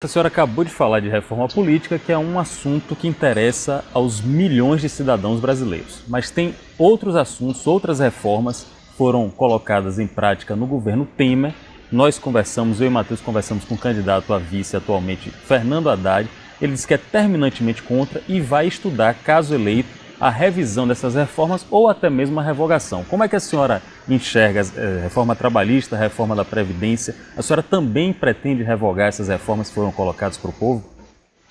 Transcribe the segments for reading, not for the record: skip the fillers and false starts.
A senhora acabou de falar de reforma política, que é um assunto que interessa aos milhões de cidadãos brasileiros. Mas tem outros assuntos, outras reformas foram colocadas em prática no governo Temer. Nós conversamos, eu e Matheus conversamos com o candidato a vice atualmente, Fernando Haddad. Ele disse que é terminantemente contra e vai estudar, caso eleito, a revisão dessas reformas ou até mesmo a revogação. Como é que a senhora enxerga a reforma trabalhista, a reforma da Previdência? A senhora também pretende revogar essas reformas que foram colocadas para o povo?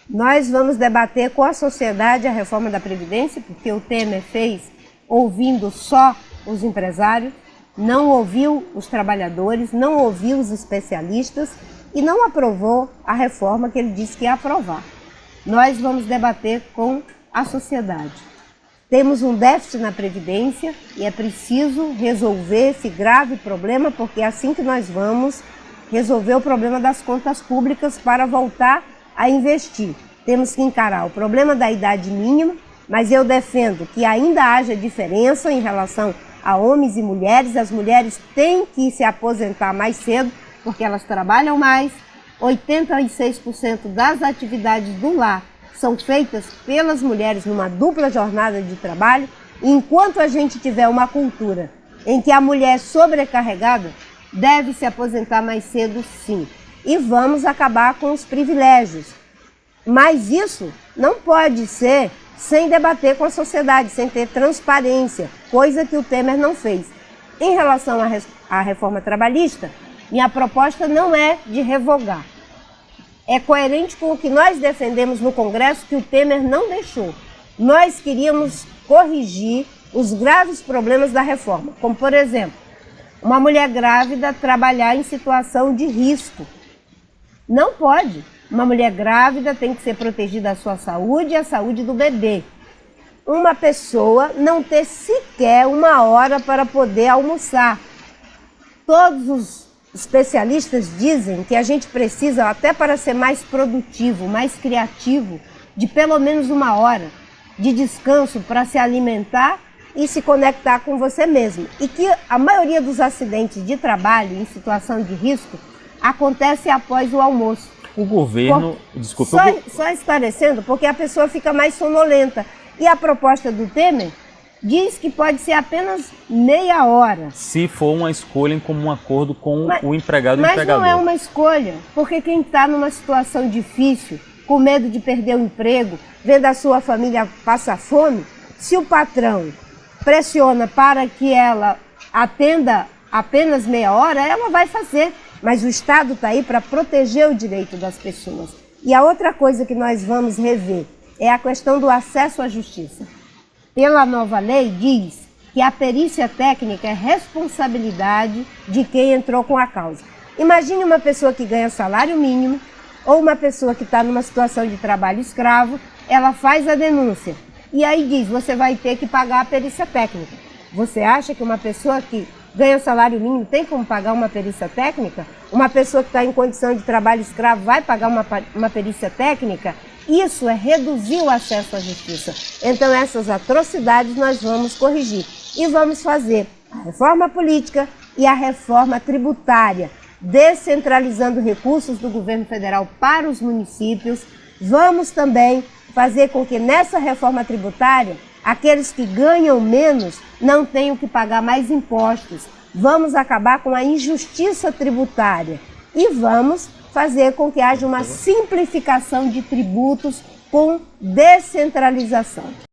Nós vamos debater com a sociedade a reforma da Previdência, porque o Temer fez ouvindo só os empresários, não ouviu os trabalhadores, não ouviu os especialistas e não aprovou a reforma que ele disse que ia aprovar. Nós vamos debater com a sociedade. Temos um déficit na Previdência e é preciso resolver esse grave problema, porque é assim que nós vamos resolver o problema das contas públicas para voltar a investir. Temos que encarar o problema da idade mínima, mas eu defendo que ainda haja diferença em relação a homens e mulheres. As mulheres têm que se aposentar mais cedo, porque elas trabalham mais. 86% das atividades do lar são feitas pelas mulheres numa dupla jornada de trabalho. E enquanto a gente tiver uma cultura em que a mulher é sobrecarregada, deve se aposentar mais cedo, sim. E vamos acabar com os privilégios. Mas isso não pode ser sem debater com a sociedade, sem ter transparência, coisa que o Temer não fez. Em relação à reforma trabalhista, minha proposta não é de revogar. É coerente com o que nós defendemos no Congresso, que o Temer não deixou. Nós queríamos corrigir os graves problemas da reforma, como, por exemplo, uma mulher grávida trabalhar em situação de risco. Não pode. Uma mulher grávida tem que ser protegida a sua saúde e a saúde do bebê. Uma pessoa não ter sequer uma hora para poder almoçar. Todos os especialistas dizem que a gente precisa, até para ser mais produtivo, mais criativo, de pelo menos uma hora de descanso para se alimentar e se conectar com você mesmo. E que a maioria dos acidentes de trabalho em situação de risco acontece após o almoço. O governo... Só esclarecendo, porque a pessoa fica mais sonolenta. E a proposta do Temer diz que pode ser apenas meia hora. Se for uma escolha em comum acordo com o empregado e o empregador. Mas não é uma escolha, porque quem está numa situação difícil, com medo de perder o emprego, vendo a sua família passar fome, se o patrão pressiona para que ela atenda apenas meia hora, ela vai fazer. Mas o Estado está aí para proteger o direito das pessoas. E a outra coisa que nós vamos rever é a questão do acesso à justiça. Pela nova lei, diz que a perícia técnica é responsabilidade de quem entrou com a causa. Imagine uma pessoa que ganha salário mínimo ou uma pessoa que está numa situação de trabalho escravo, ela faz a denúncia e aí diz, você vai ter que pagar a perícia técnica. Você acha que uma pessoa que ganha salário mínimo tem como pagar uma perícia técnica? Uma pessoa que está em condição de trabalho escravo vai pagar uma perícia técnica? Isso é reduzir o acesso à justiça. Então essas atrocidades nós vamos corrigir. E vamos fazer a reforma política e a reforma tributária, descentralizando recursos do governo federal para os municípios. Vamos também fazer com que nessa reforma tributária, aqueles que ganham menos não tenham que pagar mais impostos. Vamos acabar com a injustiça tributária e vamos fazer com que haja uma simplificação de tributos com descentralização.